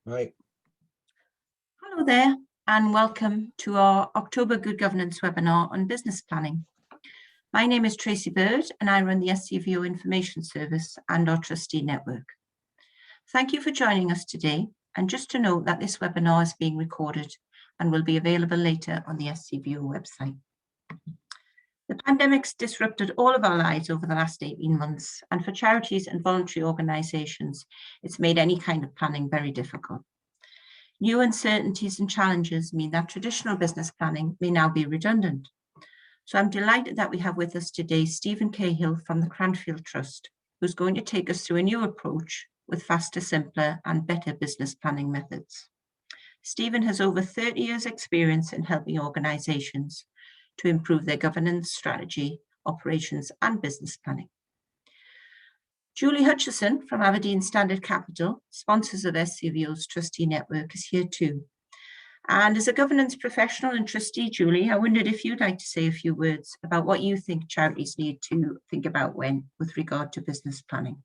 Right. Hello there, and welcome to our October Good Governance webinar on business planning. My name is Tracy Bird, and I run the SCVO Information Service and our trustee network. Thank you for joining us today, and just to note that this webinar is being recorded and will be available later on the SCVO website. The pandemic's disrupted all of our lives over the last 18 months, and for charities and voluntary organisations, it's made any kind of planning very difficult. New uncertainties and challenges mean that traditional business planning may now be redundant. So I'm delighted that we have with us today Stephen Cahill from the Cranfield Trust, who's going to take us through a new approach with faster, simpler and better business planning methods. Stephen has over 30 years experience in helping organisations to improve their governance, strategy, operations and business planning. Julie Hutchison from Aberdeen Standard Capital, sponsors of SCVO's trustee network, is here too. And as a governance professional and trustee, Julie, I wondered if you'd like to say a few words about what you think charities need to think about with regard to business planning.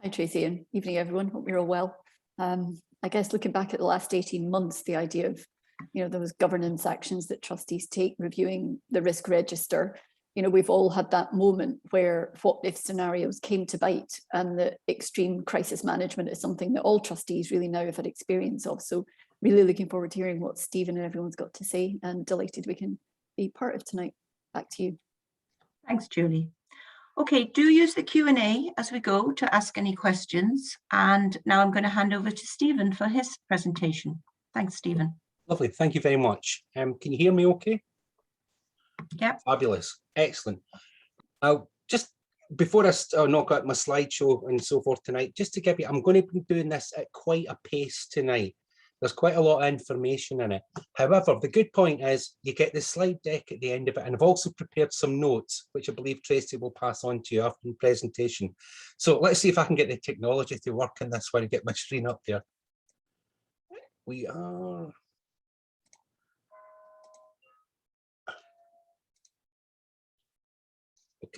Hi Tracy, and evening everyone, hope you're all well. I guess looking back at the last 18 months, the idea of those governance actions that trustees take, reviewing the risk register, we've all had that moment where what if scenarios came to bite, and the extreme crisis management is something that all trustees really now have had experience of. So really looking forward to hearing what Stephen and everyone's got to say, and delighted we can be part of tonight. Back to you. Thanks, Julie. Okay, do use the Q&A as we go to ask any questions. And now I'm going to hand over to Stephen for his presentation. Thanks, Stephen. Lovely. Thank you very much. Can you hear me okay? Yeah. Fabulous. Excellent. Just before I knock out my slideshow and so forth tonight, just to give you, I'm going to be doing this at quite a pace tonight. There's quite a lot of information in it. However, the good point is you get the slide deck at the end of it, and I've also prepared some notes, which I believe Tracy will pass on to you after the presentation. So let's see if I can get the technology to work in this one and get my screen up there. We are...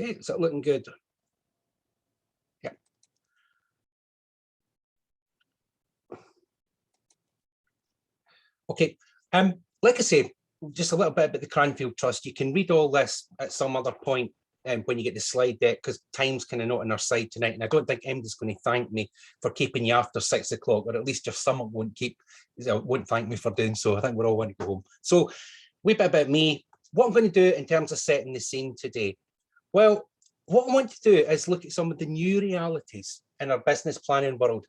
Okay, is that looking good? Yeah. Okay, like I say, just a little bit about the Cranfield Trust. You can read all this at some other point when you get the slide deck, because time's kind of not on our side tonight, and I don't think anybody's going to thank me for keeping you after 6 o'clock, or at least if someone won't thank me for doing so. I think we're all want to go home. So, a wee bit about me. What I'm going to do in terms of setting the scene today. Well, what I want to do is look at some of the new realities in our business planning world.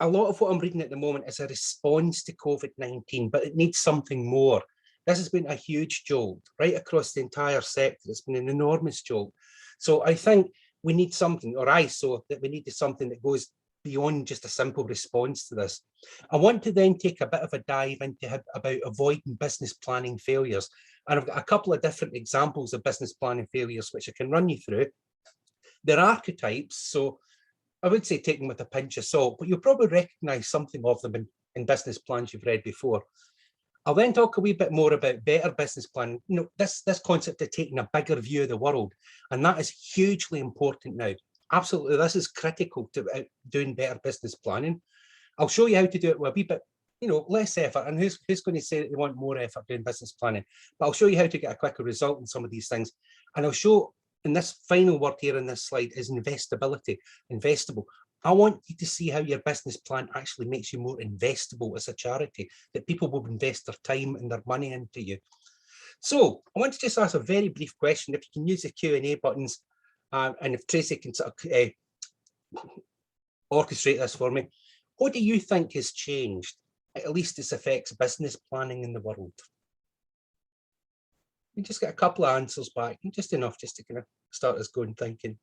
A lot of what I'm reading at the moment is a response to COVID-19, but it needs something more. This has been a huge jolt right across the entire sector. It's been an enormous jolt. So I think we need something, or I saw that we needed something that goes beyond just a simple response to this. I want to then take a bit of a dive into about avoiding business planning failures. And I've got a couple of different examples of business planning failures which I can run you through. They're archetypes, so I would say take them with a pinch of salt, but you'll probably recognise something of them in business plans you've read before. I'll then talk a wee bit more about better business planning. This concept of taking a bigger view of the world, and that is hugely important now. Absolutely, this is critical to doing better business planning. I'll show you how to do it with a wee bit, less effort. And who's going to say that they want more effort doing business planning? But I'll show you how to get a quicker result in some of these things. And I'll show, and this final word here in this slide is investability, investable. I want you to see how your business plan actually makes you more investable as a charity, that people will invest their time and their money into you. So I want to just ask a very brief question. If you can use the Q&A buttons, and if Tracy can sort of orchestrate this for me, what do you think has changed, at least as affects business planning in the world? You just get a couple of answers back, and just enough just to kind of start us going thinking.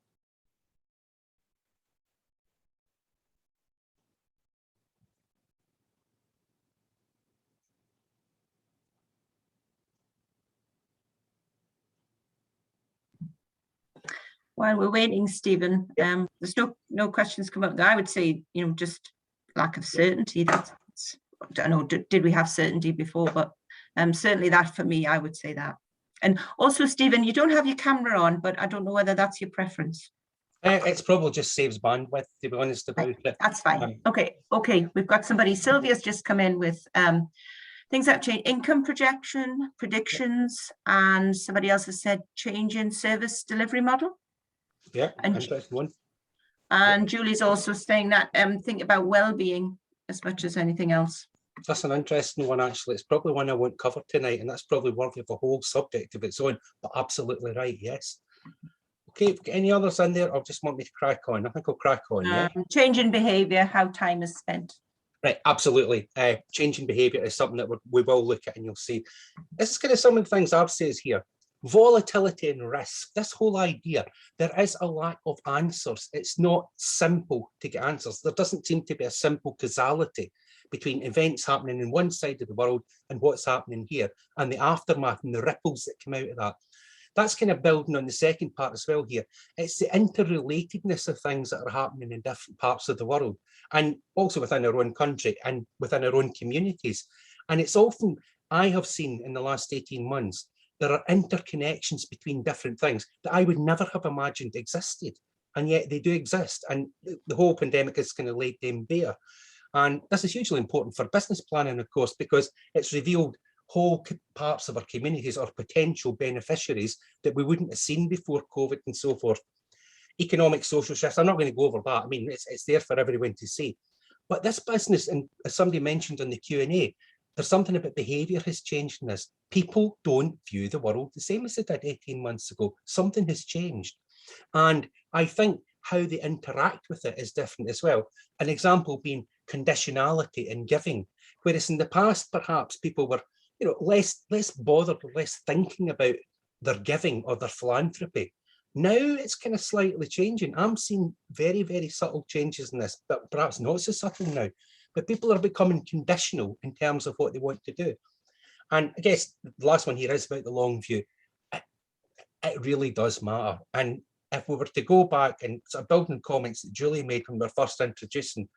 While we're waiting, Stephen, there's no questions come up. I would say, just lack of certainty. That's I don't know, did we have certainty before? But certainly that for me, I would say that. And also, Stephen, you don't have your camera on, but I don't know whether that's your preference. It's probably just saves bandwidth, to be honest about it. That's fine. Okay. We've got somebody. Sylvia's just come in with things that change, income predictions, and somebody else has said change in service delivery model. Yeah, and interesting one. And Julie's also saying that think about well-being as much as anything else. That's an interesting one, actually. It's probably one I won't cover tonight, and that's probably worthy of a whole subject of its own, but absolutely right, yes. Okay, got any others in there, or just want me to crack on? I think I'll crack on, yeah? Change in behaviour, how time is spent. Right, absolutely. Changing behaviour is something that we will look at, and you'll see. This is kind of some of the things I've said here. Volatility and risk, this whole idea, there is a lack of answers. It's not simple to get answers. There doesn't seem to be a simple causality between events happening in one side of the world and what's happening here, and the aftermath and the ripples that come out of that. That's kind of building on the second part as well here. It's the interrelatedness of things that are happening in different parts of the world, and also within our own country and within our own communities. And it's often, I have seen in the last 18 months, there are interconnections between different things that I would never have imagined existed. And yet they do exist. And the whole pandemic has kind of laid them bare. And this is hugely important for business planning, of course, because it's revealed whole parts of our communities or potential beneficiaries that we wouldn't have seen before COVID and so forth. Economic, social shifts, I'm not going to go over that. I mean, it's there for everyone to see. But this business, and as somebody mentioned on the Q&A, there's something about behaviour has changed in this. People don't view the world the same as they did 18 months ago. Something has changed. And I think how they interact with it is different as well. An example being conditionality and giving, whereas in the past, perhaps people were, less bothered, less thinking about their giving or their philanthropy. Now it's kind of slightly changing. I'm seeing very, very subtle changes in this, but perhaps not so subtle now. But people are becoming conditional in terms of what they want to do. And I guess the last one here is about the long view. It really does matter. And if we were to go back and sort of building comments that Julie made when we were first introducing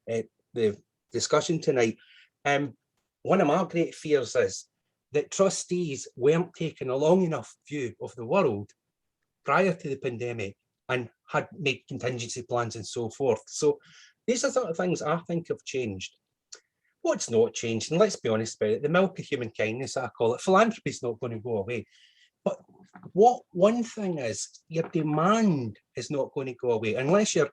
the discussion tonight, one of my great fears is that trustees weren't taking a long enough view of the world prior to the pandemic and had made contingency plans and so forth. So these are sort of things I think have changed. What's not changed, and let's be honest about it, the milk of human kindness, I call it, philanthropy is not going to go away. But what one thing is, your demand is not going to go away unless you're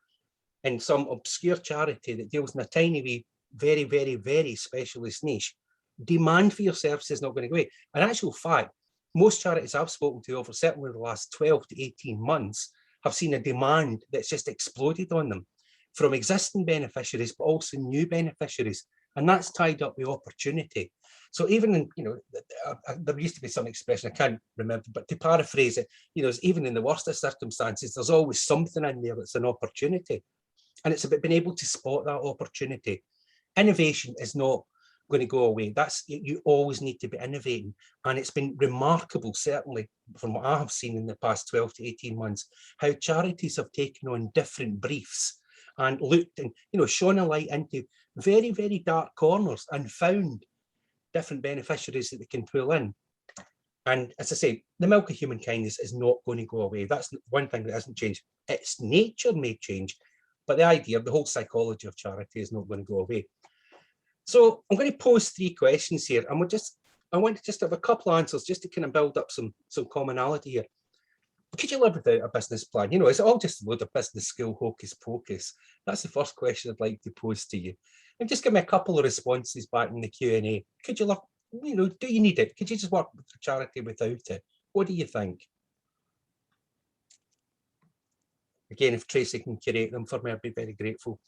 in some obscure charity that deals in a tiny wee, very, very, very specialist niche. Demand for your service is not going to go away. In actual fact, most charities I've spoken to over certainly the last 12 to 18 months have seen a demand that's just exploded on them from existing beneficiaries, but also new beneficiaries. And that's tied up with opportunity. So even in, there used to be some expression, I can't remember, but to paraphrase it, even in the worst of circumstances, there's always something in there that's an opportunity. And it's about being able to spot that opportunity. Innovation is not going to go away. You always need to be innovating. And it's been remarkable, certainly from what I have seen in the past 12 to 18 months, how charities have taken on different briefs and looked and, shone a light into very, very dark corners and found different beneficiaries that they can pull in. And as I say, the milk of human kindness is not going to go away. That's one thing that hasn't changed. Its nature may change, but the idea of the whole psychology of charity is not going to go away. So I'm going to pose 3 questions here, and I want to just have a couple of answers just to kind of build up some commonality here. Could you live without a business plan? Is it all just a load of business skill hocus pocus? That's the first question I'd like to pose to you. And just give me a couple of responses back in the Q&A. Could you live, do you need it? Could you just work with the charity without it? What do you think? Again, if Tracy can curate them for me, I'd be very grateful.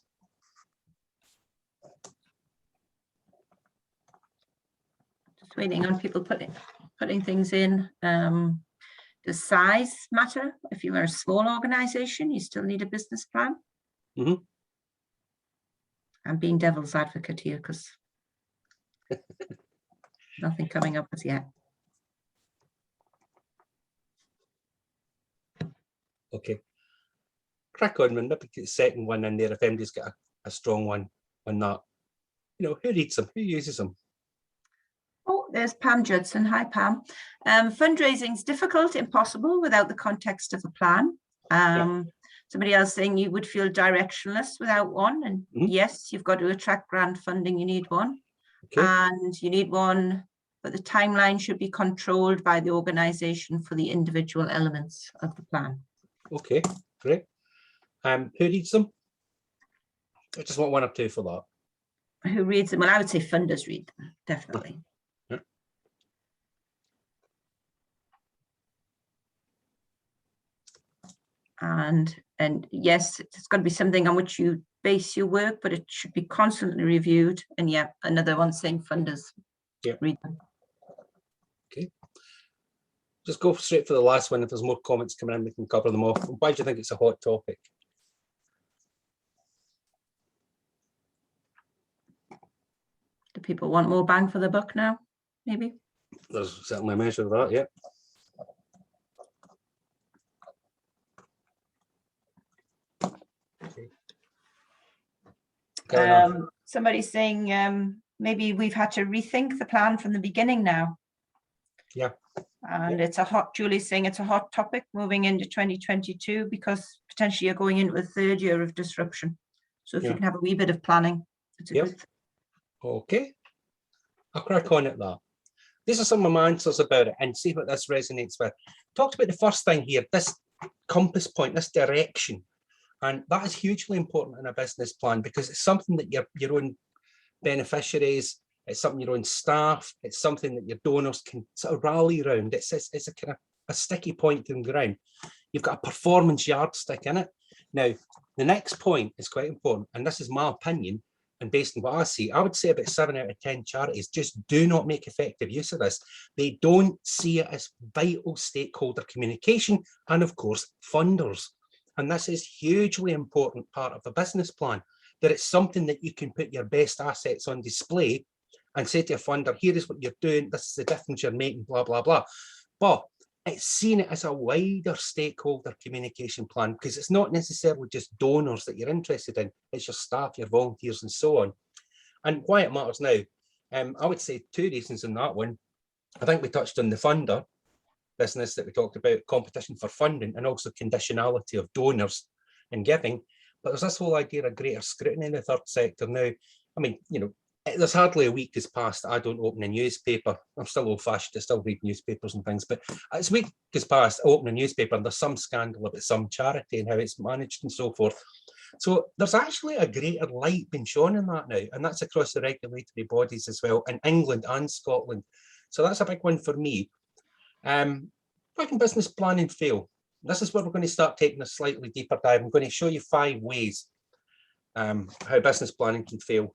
Just waiting on people putting things in. Does size matter? If you are a small organization, you still need a business plan? Mm-hmm. I'm being devil's advocate here because nothing coming up as yet. Okay. Crack on, maybe put the second one in there if anybody's got a strong one on that. Who reads them? Who uses them? Oh, there's Pam Judson. Hi, Pam. Fundraising is difficult, impossible without the context of a plan. Somebody else saying you would feel directionless without one. And yes, you've got to attract grant funding, you need one. Okay. And you need one, but the timeline should be controlled by the organisation for the individual elements of the plan. Okay, great. Who reads them? I just want one or two for that. Who reads them? Well, I would say funders read them, definitely. Yeah. And yes, it's got to be something on which you base your work, but it should be constantly reviewed. And yeah, another one saying funders read them. Okay. Just go straight for the last one. If there's more comments coming in, we can cover them off. Why do you think it's a hot topic? Do people want more bang for the buck now? Maybe. There's certainly a measure of that, yeah. Okay. Somebody's saying maybe we've had to rethink the plan from the beginning now. Yeah. And it's a hot, Julie's saying it's a hot topic moving into 2022 because potentially you're going into a third year of disruption. So if you can have a wee bit of planning, it's a good thing. Okay. I'll crack on at that. These are some of my answers about it and see what this resonates with. Talked about the first thing here, this compass point, this direction. And that is hugely important in a business plan because it's something that your own beneficiaries, it's something your own staff, it's something that your donors can sort of rally around. It's a kind of a sticky point in the ground. You've got a performance yardstick in it. Now, the next point is quite important, and this is my opinion, and based on what I see, I would say about 7 out of 10 charities just do not make effective use of this. They don't see it as vital stakeholder communication and, of course, funders. And this is hugely important part of a business plan, that it's something that you can put your best assets on display and say to a funder, here is what you're doing, this is the difference you're making, blah, blah, blah. But it's seen it as a wider stakeholder communication plan because it's not necessarily just donors that you're interested in, it's your staff, your volunteers, and so on. And why it matters now, I would say 2 reasons in that one. I think we touched on the funder business that we talked about, competition for funding, and also conditionality of donors and giving. But there's this whole idea of greater scrutiny in the third sector now. I mean, you know, there's hardly a week has passed I don't open a newspaper. I'm still old-fashioned, I still read newspapers and things, but as a week has passed, I open a newspaper and there's some scandal about some charity and how it's managed and so forth. So there's actually a greater light being shone in that now, and that's across the regulatory bodies as well, in England and Scotland. So that's a big one for me. Why can business planning fail? This is where we're going to start taking a slightly deeper dive. I'm going to show you 5 ways how business planning can fail.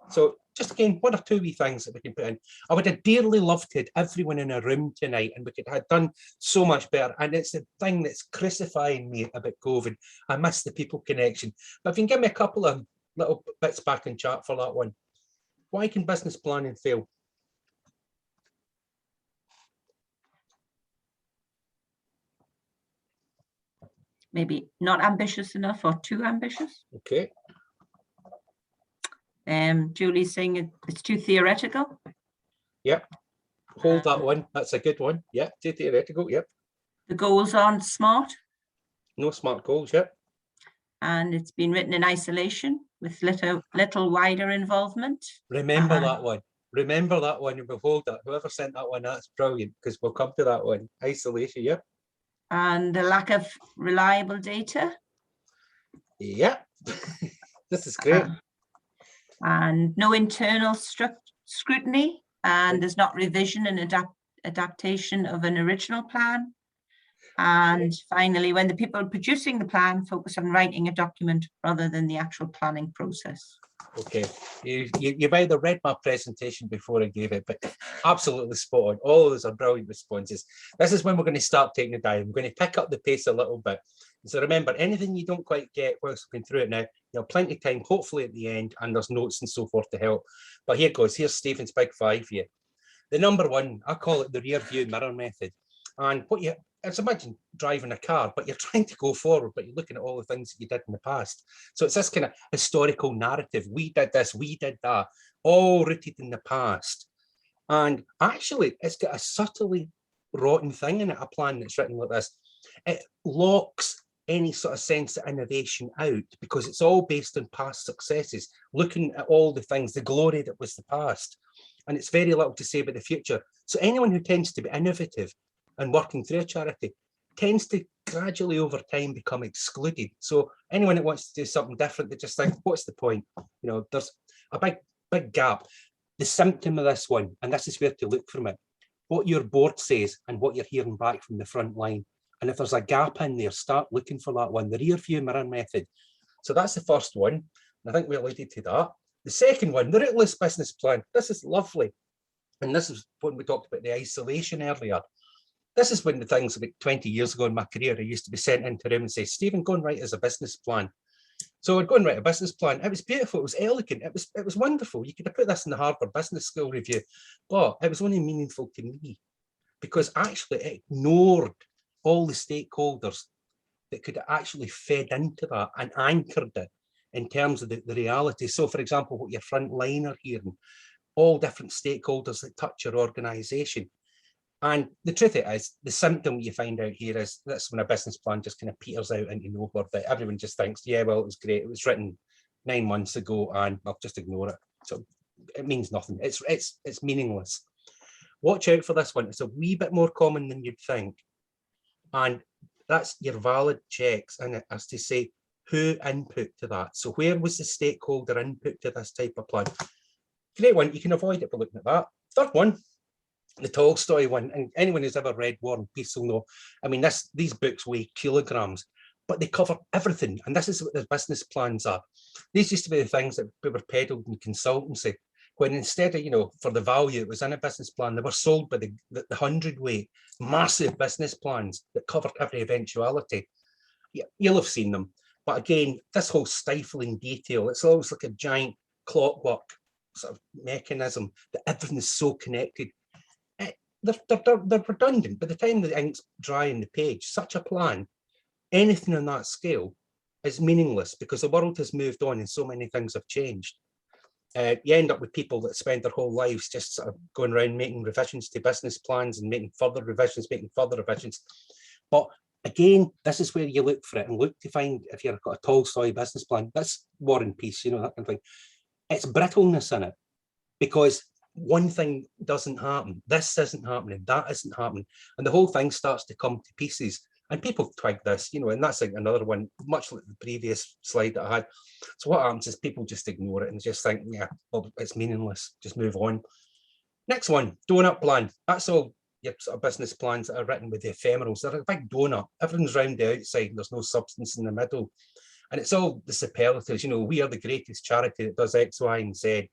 So just again, 1 or 2 wee things that we can put in. I would have dearly loved to have everyone in a room tonight, and we could have done so much better. And it's the thing that's crucifying me about COVID. I miss the people connection. But if you can give me a couple of little bits back in chat for that one. Why can business planning fail? Maybe not ambitious enough or too ambitious. Okay. Julie's saying it's too theoretical. Yep. Hold that one. That's a good one. Yep. Too theoretical. Yep. The goals aren't smart. No smart goals. Yep. And it's been written in isolation with little wider involvement. Remember that one. Remember that one and we'll hold that. Whoever sent that one, that's brilliant because we'll come to that one. Isolation. Yep. And the lack of reliable data. Yep. This is great. And no internal scrutiny, and there's not revision and adaptation of an original plan. And finally, when the people producing the plan focus on writing a document rather than the actual planning process. Okay, you've either read my presentation before I gave it, but absolutely spot on. All of those are brilliant responses. This is when we're going to start taking the dive. I'm going to pick up the pace a little bit. So remember, anything you don't quite get whilst we're going through it now, you have plenty of time, hopefully at the end, and there's notes and so forth to help. But here goes. Here's Stephen's big 5 here. The number one, I call it the rear view mirror method. And what it's imagine driving a car, but you're trying to go forward, but you're looking at all the things that you did in the past. So it's this kind of historical narrative. We did this, we did that, all rooted in the past. And actually, it's got a subtly rotten thing in it, a plan that's written like this. It locks any sort of sense of innovation out, because it's all based on past successes, looking at all the things, the glory that was the past. And it's very little to say about the future. So anyone who tends to be innovative and working through a charity tends to gradually over time become excluded. So anyone that wants to do something different, they just think, what's the point? You know, there's a big gap. The symptom of this one, and this is where to look from it, what your board says and what you're hearing back from the front line. And if there's a gap in there, start looking for that one, the rear view mirror method. So that's the first one. And I think we alluded to that. The second one, the rootless business plan. This is lovely. And this is when we talked about the isolation earlier. This is when the things about 20 years ago in my career, I used to be sent into a room and say, Stephen, go and write us a business plan. So I'd go and write a business plan. It was beautiful. It was elegant. It was wonderful. You could have put this in the Harvard Business School review, but it was only meaningful to me because actually it ignored all the stakeholders that could actually fed into that and anchored it in terms of the reality. So, for example, what your front line are hearing, all different stakeholders that touch your organisation. And the truth is, the symptom you find out here is that's when a business plan just kind of peters out into nowhere, that everyone just thinks, yeah, well, it was great. It was written 9 months ago and I'll just ignore it. So it means nothing. It's meaningless. Watch out for this one. It's a wee bit more common than you'd think. And that's your valid checks in it as to say who input to that. So where was the stakeholder input to this type of plan? Great one. You can avoid it by looking at that. Third one, the Tolstoy one, and anyone who's ever read War and Peace will know, I mean, these books weigh kilograms, but they cover everything. And this is what the business plans are. These used to be the things that were peddled in consultancy, when instead of, you know, for the value it was in a business plan, they were sold by the 100-weight, massive business plans that covered every eventuality. You'll have seen them. But again, this whole stifling detail, it's always like a giant clockwork sort of mechanism that everything is so connected. They're redundant. By the time the ink's dry in the page, such a plan, anything on that scale is meaningless because the world has moved on and so many things have changed. You end up with people that spend their whole lives just sort of going around making revisions to business plans and making further revisions. But again, this is where you look for it and look to find if you've got a Tolstoy business plan. That's War and Peace, you know, that kind of thing. It's brittleness in it because one thing doesn't happen. This isn't happening. That isn't happening. And the whole thing starts to come to pieces. And people twig this, you know, and that's like another one, much like the previous slide that I had. So what happens is people just ignore it and just think, yeah, well, it's meaningless. Just move on. Next one, donut plan. That's all your sort of business plans that are written with the ephemerals. They're a big donut. Everything's round the outside. There's no substance in the middle. And it's all the superlatives. You know, we are the greatest charity that does X, Y, and Z.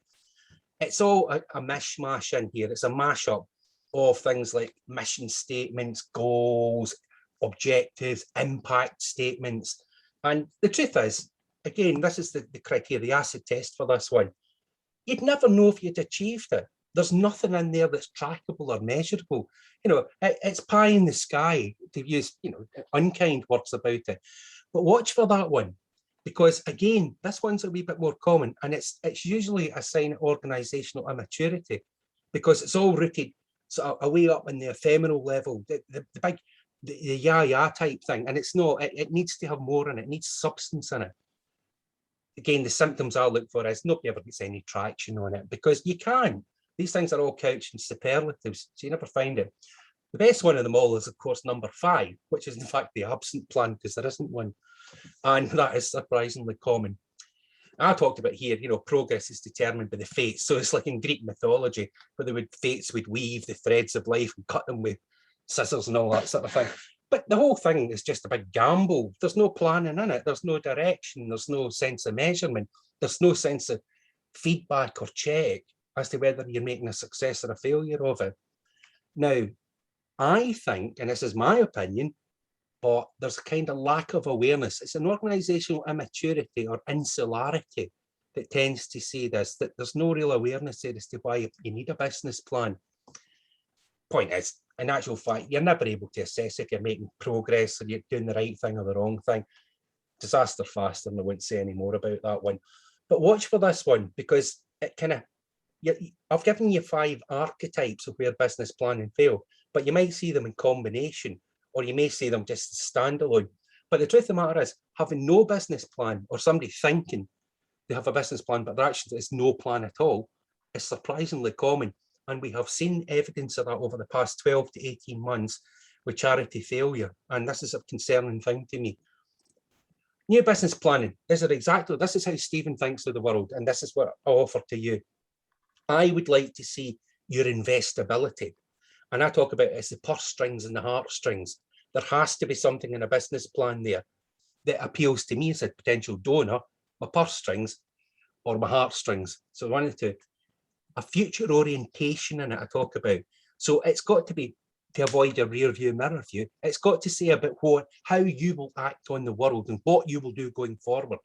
It's all a mishmash in here. It's a mashup of things like mission statements, goals, objectives, impact statements. And the truth is, again, this is the criteria, the acid test for this one. You'd never know if you'd achieved it. There's nothing in there that's trackable or measurable. You know, it's pie in the sky, to use, you know, unkind words about it. But watch for that one, because again, this one's a wee bit more common, and it's usually a sign of organisational immaturity, because it's all rooted sort of away up in the ephemeral level, the big, the yeah type thing, and it's not. It needs to have more in it. It needs substance in it. Again, the symptoms I look for is nobody ever gets any traction on it, because you can. These things are all couched in superlatives, so you never find it. The best one of them all is, of course, number 5, which is in fact the absent plan, because there isn't one. And that is surprisingly common. I talked about here, you know, progress is determined by the fates. So it's like in Greek mythology, where fates would weave the threads of life and cut them with scissors and all that sort of thing. But the whole thing is just a big gamble. There's no planning in it. There's no direction. There's no sense of measurement. There's no sense of feedback or check as to whether you're making a success or a failure of it. Now, I think, and this is my opinion, but there's a kind of lack of awareness. It's an organisational immaturity or insularity that tends to see this, that there's no real awareness there as to why you need a business plan. Point is, in actual fact, you're never able to assess if you're making progress or you're doing the right thing or the wrong thing. Disaster faster, and I won't say any more about that one. But watch for this one, because it kind of, I've given you 5 archetypes of where business planning fail, but you might see them in combination, or you may see them just standalone. But the truth of the matter is, having no business plan, or somebody thinking they have a business plan, but there actually is no plan at all, is surprisingly common. And we have seen evidence of that over the past 12 to 18 months with charity failure. And this is a concerning thing to me. New business planning, this is how Stephen thinks of the world. And this is what I offer to you. I would like to see your investability. And I talk about it as the purse strings and the heartstrings. There has to be something in a business plan there that appeals to me as a potential donor, my purse strings or my heartstrings. So one of the two. A future orientation in it I talk about. So it's got to be to avoid a rear view, mirror view. It's got to say about how you will act on the world and what you will do going forward.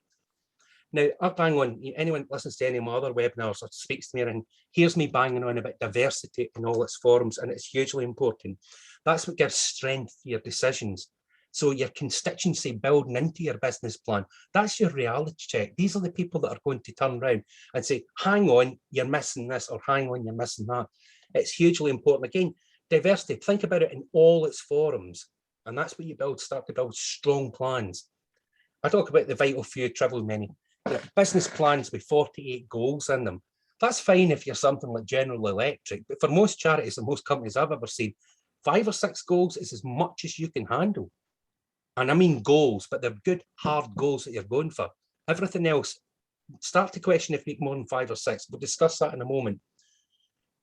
Now, I bang on, anyone listens to any of my other webinars or speaks to me and hears me banging on about diversity in all its forms, and it's hugely important. That's what gives strength to your decisions. So your constituency building into your business plan, that's your reality check. These are the people that are going to turn around and say, hang on, you're missing this, or hang on, you're missing that. It's hugely important. Again, diversity, think about it in all its forms. And that's what you start to build strong plans. I talk about the vital few, trivial many. Business plans with 48 goals in them. That's fine if you're something like General Electric, but for most charities and most companies I've ever seen, 5 or 6 goals is as much as you can handle. And I mean goals, but they're good, hard goals that you're going for. Everything else, start to question if you make more than 5 or 6. We'll discuss that in a moment.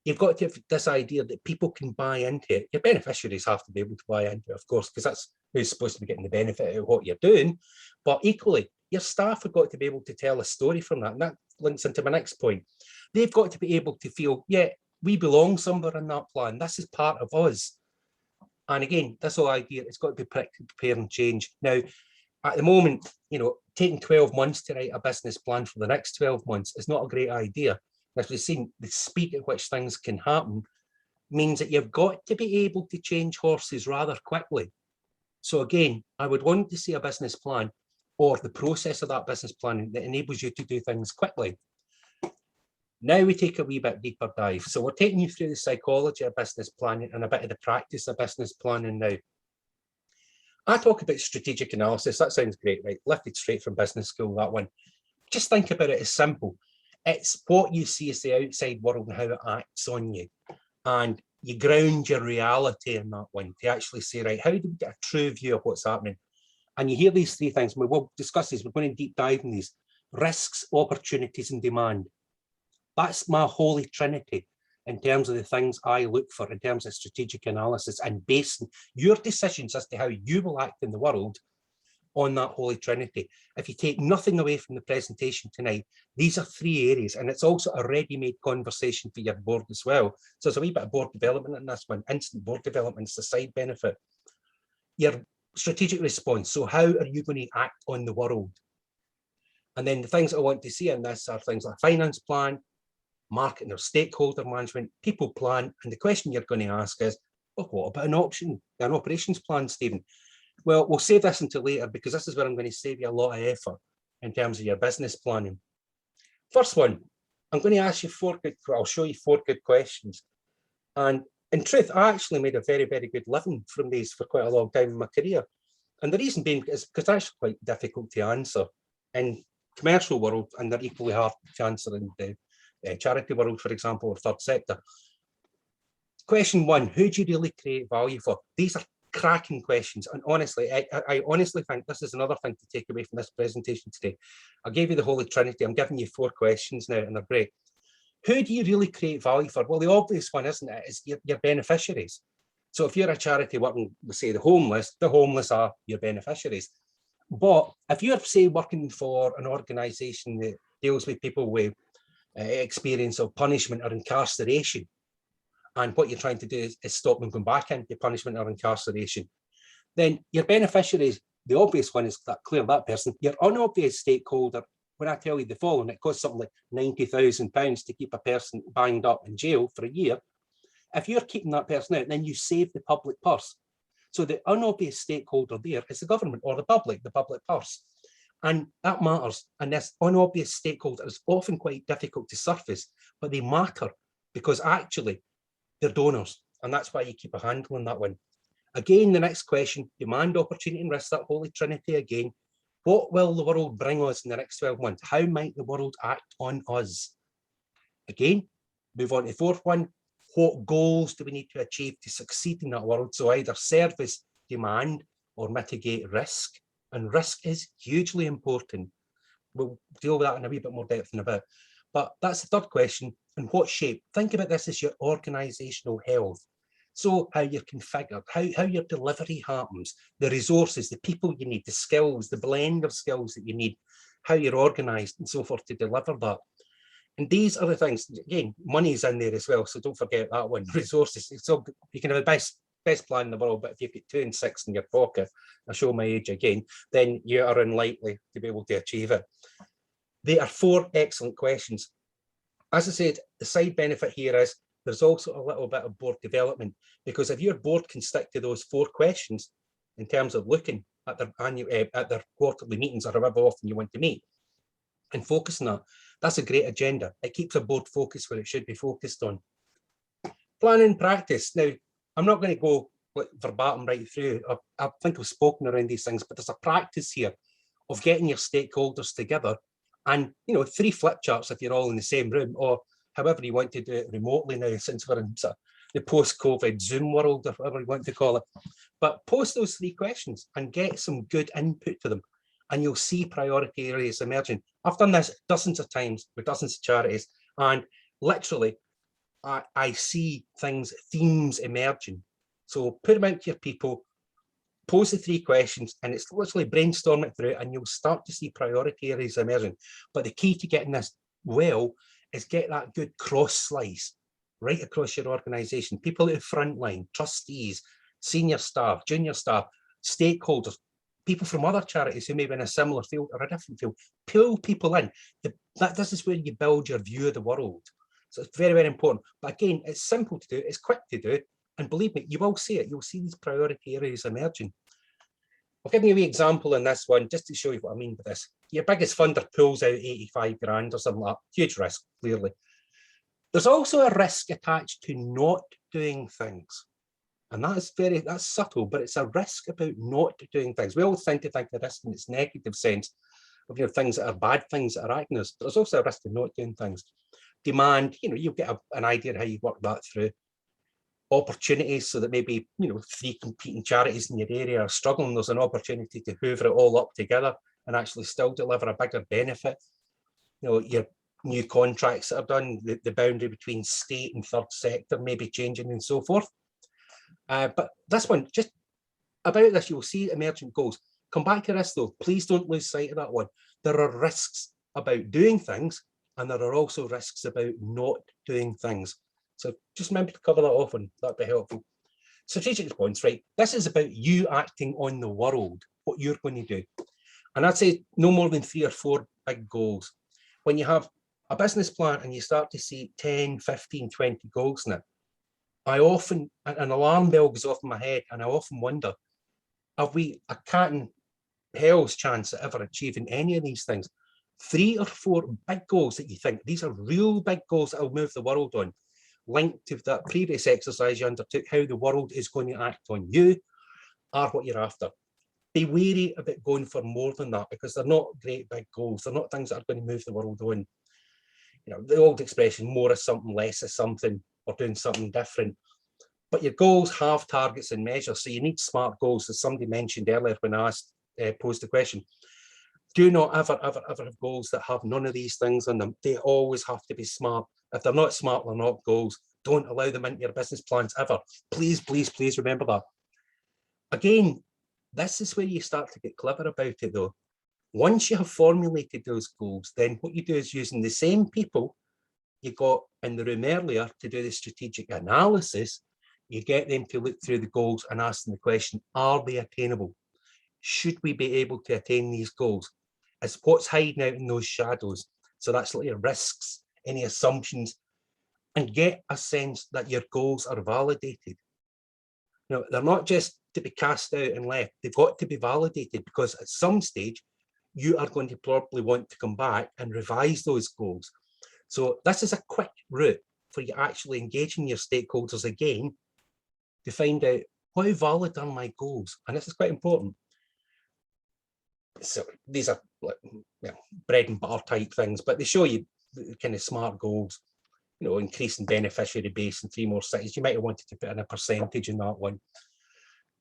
You've got to have this idea that people can buy into it. Your beneficiaries have to be able to buy into it, of course, because that's who's supposed to be getting the benefit of what you're doing. But equally, your staff have got to be able to tell a story from that. And that links into my next point. They've got to be able to feel, yeah, we belong somewhere in that plan. This is part of us. And again, this whole idea, it's got to be prepare and change. Now, at the moment, taking 12 months to write a business plan for the next 12 months is not a great idea. As we've seen, the speed at which things can happen means that you've got to be able to change horses rather quickly. So again, I would want to see a business plan or the process of that business planning that enables you to do things quickly. Now we take a wee bit deeper dive. So we're taking you through the psychology of business planning and a bit of the practice of business planning now. I talk about strategic analysis. That sounds great, right? Lifted straight from business school, that one. Just think about it as simple. It's what you see as the outside world and how it acts on you. And you ground your reality in that one to actually say, right, how do we get a true view of what's happening? And you hear these 3 things. We will discuss these. We're going to deep dive in these. Risks, opportunities, and demand. That's my holy trinity in terms of the things I look for in terms of strategic analysis and basing your decisions as to how you will act in the world on that holy trinity. If you take nothing away from the presentation tonight, these are 3 areas, and it's also a ready-made conversation for your board as well. So there's a wee bit of board development in this one. Instant board development is the side benefit. Your strategic response. So how are you going to act on the world? And then the things I want to see in this are things like finance plan, marketing or stakeholder management, people plan. And the question you're going to ask is, well, what about an operations plan, Stephen? Well, we'll save this until later because this is where I'm going to save you a lot of effort in terms of your business planning. First one, I'm going to ask you I'll show you 4 good questions. And in truth, I actually made a very, very good living from these for quite a long time in my career. And the reason being is because they're actually quite difficult to answer in commercial world, and they're equally hard to answer in the charity world, for example, or third sector. Question 1, who do you really create value for? These are cracking questions. And honestly, I honestly think this is another thing to take away from this presentation today. I gave you the Holy Trinity. I'm giving you 4 questions now, and they're great. Who do you really create value for? Well, the obvious one, isn't it, is your beneficiaries. So if you're a charity working with, say, the homeless are your beneficiaries. But if you're, say, working for an organisation that deals with people with experience of punishment or incarceration, and what you're trying to do is stop them going back into punishment or incarceration, then your beneficiaries, the obvious one is that person. Your unobvious stakeholder, when I tell you the following, it costs something like £90,000 to keep a person banged up in jail for a year. If you're keeping that person out, then you save the public purse. So the unobvious stakeholder there is the government or the public purse. And that matters. And this unobvious stakeholder is often quite difficult to surface, but they matter because actually they're donors. And that's why you keep a handle on that one. Again, the next question, demand, opportunity and risk, that holy trinity again. What will the world bring us in the next 12 months? How might the world act on us? Again, move on to the fourth one. What goals do we need to achieve to succeed in that world? So either service demand or mitigate risk. And risk is hugely important. We'll deal with that in a wee bit more depth in a bit. But that's the third question. In what shape? Think about this as your organisational health. So how you're configured, how your delivery happens, the resources, the people you need, the skills, the blend of skills that you need, how you're organised and so forth to deliver that. And these are the things, again, money's in there as well, so don't forget that one, resources. So you can have the best plan in the world, but if you've got 2 and 6 in your pocket, I show my age again, then you are unlikely to be able to achieve it. They are 4 excellent questions. As I said, the side benefit here is there's also a little bit of board development, because if your board can stick to those 4 questions in terms of looking at their annual, at their quarterly meetings or however often you want to meet and focus on that, that's a great agenda. It keeps a board focused where it should be focused on. Planning practice. Now, I'm not going to go verbatim right through. I think I've spoken around these things, but there's a practice here of getting your stakeholders together and, 3 flip charts if you're all in the same room, or however you want to do it remotely now, since we're in the post-COVID Zoom world, or whatever you want to call it. But post those 3 questions and get some good input to them, and you'll see priority areas emerging. I've done this dozens of times with dozens of charities, and literally I see themes emerging. So put them out to your people, pose the 3 questions, and it's literally brainstorm it through, and you'll start to see priority areas emerging. But the key to getting this well is get that good cross slice right across your organisation. People at the front line, trustees, senior staff, junior staff, stakeholders, people from other charities who may be in a similar field or a different field. Pull people in. This is where you build your view of the world. So it's very, very important. But again, it's simple to do, it's quick to do, and believe me, you will see it. You'll see these priority areas emerging. I'll give you a wee example in this one, just to show you what I mean by this. Your biggest funder pulls out 85 grand or something like that. Huge risk, clearly. There's also a risk attached to not doing things. And that's subtle, but it's a risk about not doing things. We all tend to think of risk in its negative sense of things that are bad things that are acting us. But there's also a risk of not doing things. Demand, you'll get an idea of how you work that through. Opportunities, so that maybe 3 competing charities in your area are struggling, there's an opportunity to hoover it all up together and actually still deliver a bigger benefit. Your new contracts that are done, the boundary between state and third sector may be changing and so forth. But this one, just about this, you'll see emergent goals. Come back to this though, please don't lose sight of that one. There are risks about doing things, and there are also risks about not doing things. So just remember to cover that off, and that'd be helpful. Strategic response, right? This is about you acting on the world, what you're going to do. And I'd say no more than 3 or 4 big goals. When you have a business plan and you start to see 10, 15, 20 goals in it, an alarm bell goes off in my head, and I often wonder, have we a cat and hell's chance at ever achieving any of these things? 3 or 4 big goals that you think, these are real big goals that will move the world on, linked to that previous exercise you undertook, how the world is going to act on you, are what you're after. Be wary about going for more than that, because they're not great big goals. They're not things that are going to move the world on. The old expression, more is something, less is something, or doing something different. But your goals have targets and measures, so you need SMART goals, as somebody mentioned earlier when I posed the question. Do not ever have goals that have none of these things in them. They always have to be SMART. If they're not SMART, they're not goals. Don't allow them into your business plans ever. Please, please, please remember that. Again, this is where you start to get clever about it though. Once you have formulated those goals, then what you do is using the same people you got in the room earlier to do the strategic analysis, you get them to look through the goals and ask them the question, are they attainable? Should we be able to attain these goals? Is what's hiding out in those shadows? So that's like your risks, any assumptions, and get a sense that your goals are validated. They're not just to be cast out and left. They've got to be validated, because at some stage, you are going to probably want to come back and revise those goals. So this is a quick route for you actually engaging your stakeholders again to find out How valid are my goals? And this is quite important. So these are like, bread and butter type things, but they show you the kind of SMART goals, increasing beneficiary base in 3 more cities. You might have wanted to put in a percentage in that one.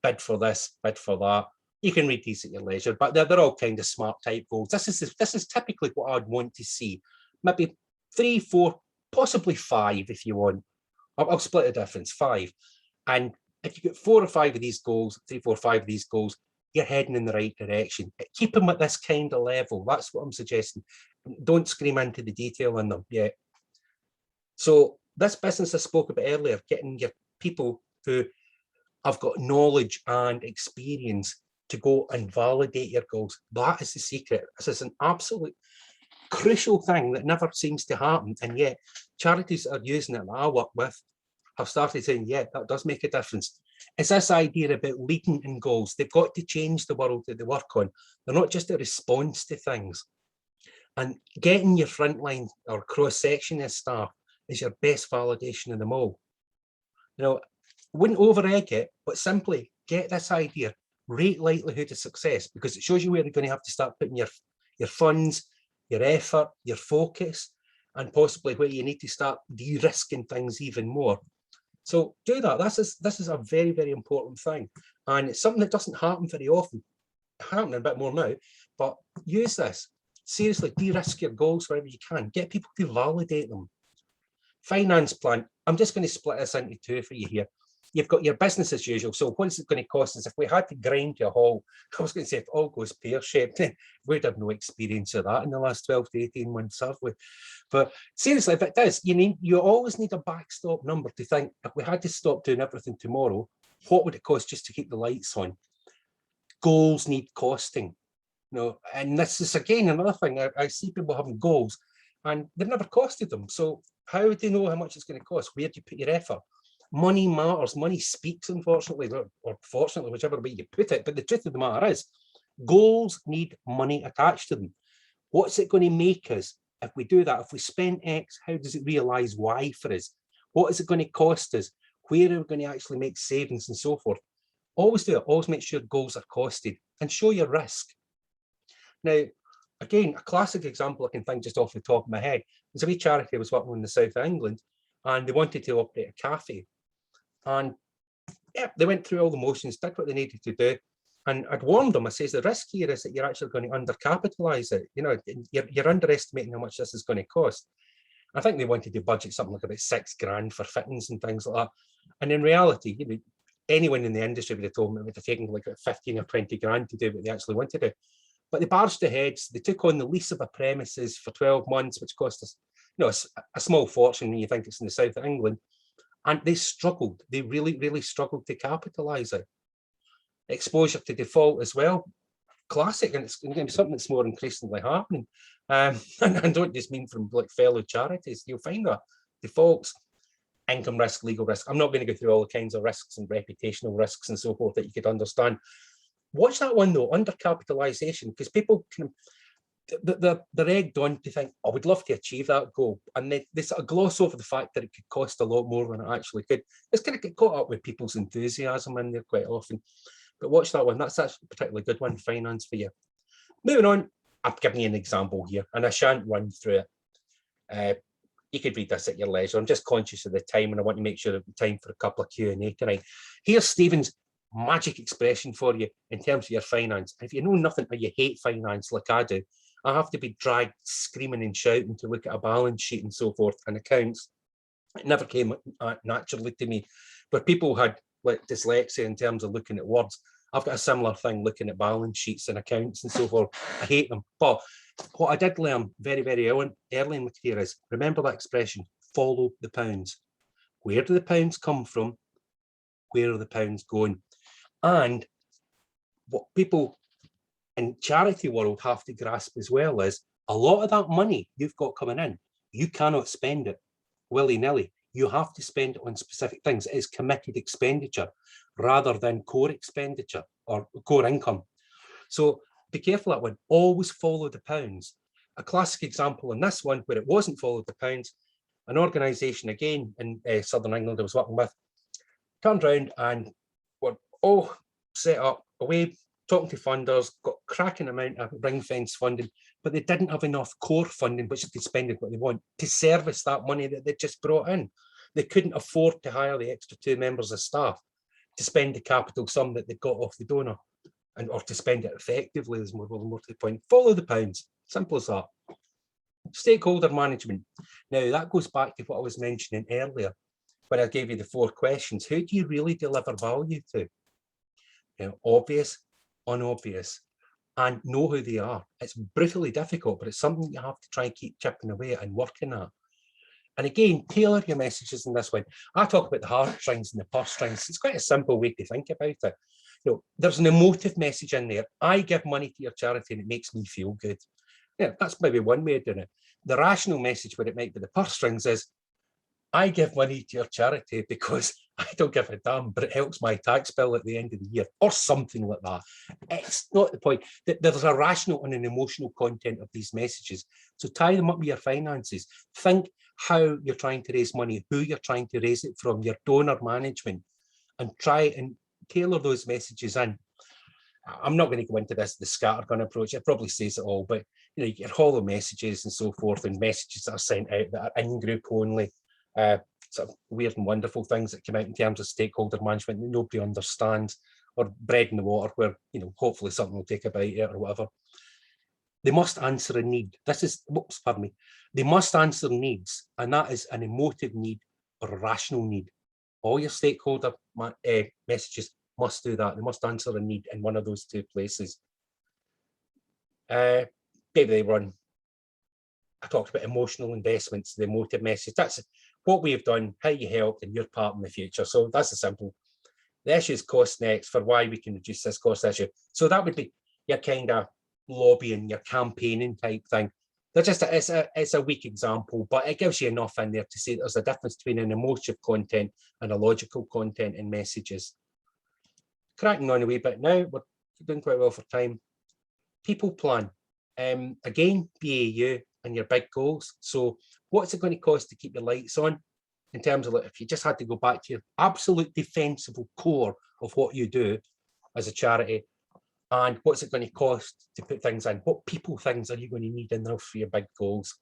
Bid for this, bid for that. You can read these at your leisure, but they're all kind of SMART type goals. This is typically what I'd want to see. Maybe 3, 4, possibly 5 if you want. I'll split the difference, 5. And if you get 4 or 5 of these goals, 3, 4, 5 of these goals, you're heading in the right direction. Keep them at this kind of level. That's what I'm suggesting. Don't scream into the detail in them yet. So this business I spoke about earlier, getting your people who have got knowledge and experience to go and validate your goals. That is the secret. This is an absolute crucial thing that never seems to happen. And yet charities that are using it that I work with have started saying, yeah, that does make a difference. It's this idea about leading in goals. They've got to change the world that they work on. They're not just a response to things. And getting your frontline or cross-section of staff is your best validation of them all. Wouldn't over-egg it, but simply get this idea, rate likelihood of success, because it shows you where you're going to have to start putting your funds, your effort, your focus, and possibly where you need to start de-risking things even more. So do that. This is a very, very important thing. And it's something that doesn't happen very often. It's happening a bit more now, but use this. Seriously, de-risk your goals wherever you can. Get people to validate them. Finance plan. I'm just going to split this into 2 for you here. You've got your business as usual. So what's it going to cost us? If we had to grind to a halt, I was going to say if it all goes pear-shaped, we'd have no experience of that in the last 12 to 18 months, have we? But seriously, if it does, you always need a backstop number to think, if we had to stop doing everything tomorrow, what would it cost just to keep the lights on? Goals need costing. And this is again another thing. I see people having goals and they've never costed them. So how would they know how much it's going to cost? Where do you put your effort? Money matters. Money speaks, unfortunately, or fortunately, whichever way you put it. But the truth of the matter is, goals need money attached to them. What's it going to make us if we do that? If we spend X, how does it realise Y for us? What is it going to cost us? Where are we going to actually make savings and so forth? Always do it. Always make sure goals are costed and show your risk. Now, again, a classic example I can think just off the top of my head was a wee charity I was working on in the south of England, and they wanted to operate a cafe. And yeah, they went through all the motions, did what they needed to do. And I'd warned them, I says, the risk here is that you're actually going to undercapitalise it. You're underestimating how much this is going to cost. I think they wanted to budget something like about $6,000 for fittings and things like that. And in reality, anyone in the industry would have told me it would have taken like 15 or 20 grand to do what they actually wanted to do. But they barged ahead. They took on the lease of a premises for 12 months, which cost us, a small fortune when you think it's in the south of England. And they struggled. They really, really struggled to capitalise it. Exposure to default as well. Classic, and it's going to be something that's more increasingly happening. And I don't just mean from like fellow charities. You'll find that defaults, income risk, legal risk. I'm not going to go through all the kinds of risks and reputational risks and so forth that you could understand. Watch that one though, undercapitalisation, because people can, they're egged on to think, oh, we'd love to achieve that goal. And they sort of gloss over the fact that it could cost a lot more than it actually could. It's going to get caught up with people's enthusiasm in there quite often. But watch that one. That's actually a particularly good one, finance for you. Moving on, I've given you an example here, and I shan't run through it. You could read this at your leisure. I'm just conscious of the time, and I want to make sure that the time for a couple of Q&A tonight. Here's Stephen's magic expression for you in terms of your finance. If you know nothing or you hate finance like I do, I have to be dragged screaming and shouting to look at a balance sheet and so forth and accounts. It never came naturally to me. But people had like dyslexia in terms of looking at words. I've got a similar thing looking at balance sheets and accounts and so forth. I hate them. But what I did learn very, very early in my career is, remember that expression, follow the pounds. Where do the pounds come from? Where are the pounds going? And what people in charity world have to grasp as well is, a lot of that money you've got coming in, you cannot spend it willy-nilly. You have to spend it on specific things. It is committed expenditure rather than core expenditure or core income. So be careful that one. Always follow the pounds. A classic example in this one where it wasn't followed the pounds, an organisation again in southern England I was working with turned around and were all set up away, talking to funders, got cracking amount of ring fence funding, but they didn't have enough core funding, which they could spend what they want, to service that money that they just brought in. They couldn't afford to hire the extra 2 members of staff to spend the capital sum that they got off the donor, and or to spend it effectively. Is more to the point. Follow the pounds. Simple as that. Stakeholder management. Now that goes back to what I was mentioning earlier when I gave you the 4 questions. Who do you really deliver value to? You know, obvious, unobvious, and know who they are. It's brutally difficult, but it's something you have to try and keep chipping away and working at. And again, tailor your messages in this one. I talk about the heartstrings and the purse strings. It's quite a simple way to think about it. You know, there's an emotive message in there. I give money to your charity and it makes me feel good. Yeah, that's maybe one way of doing it. The rational message where it might be the purse strings is, I give money to your charity because I don't give a damn, but it helps my tax bill at the end of the year, or something like that. It's not the point. There's a rational and an emotional content of these messages. So tie them up with your finances. Think how you're trying to raise money, who you're trying to raise it from, your donor management, and try and tailor those messages in. I'm not going to go into this, the scattergun approach. It probably says it all, but you know, you get hollow messages and so forth, and messages that are sent out that are in group only. Sort of weird and wonderful things that come out in terms of stakeholder management that nobody understands, or bread in the water where, you know, hopefully something will take a bite out or whatever. They must answer a need. This is, whoops, pardon me. They must answer needs, and that is an emotive need or a rational need. All your stakeholder messages must do that. They must answer a need in one of those 2 places. Maybe they run. I talked about emotional investments, the emotive message. That's what we've done, how you helped, and your part in the future. So that's a simple. The issue is cost next, for why we can reduce this cost issue. So that would be your kind of lobbying, your campaigning type thing. They're just it's a weak example, but it gives you enough in there to say there's a difference between an emotive content and a logical content in messages. Cracking on a wee bit now, we're doing quite well for time. People plan. Again, BAU and your big goals. So what's it going to cost to keep your lights on? In terms of, like, if you just had to go back to your absolute defensible core of what you do as a charity, and what's it going to cost to put things in? What people things are you going to need in there for your big goals?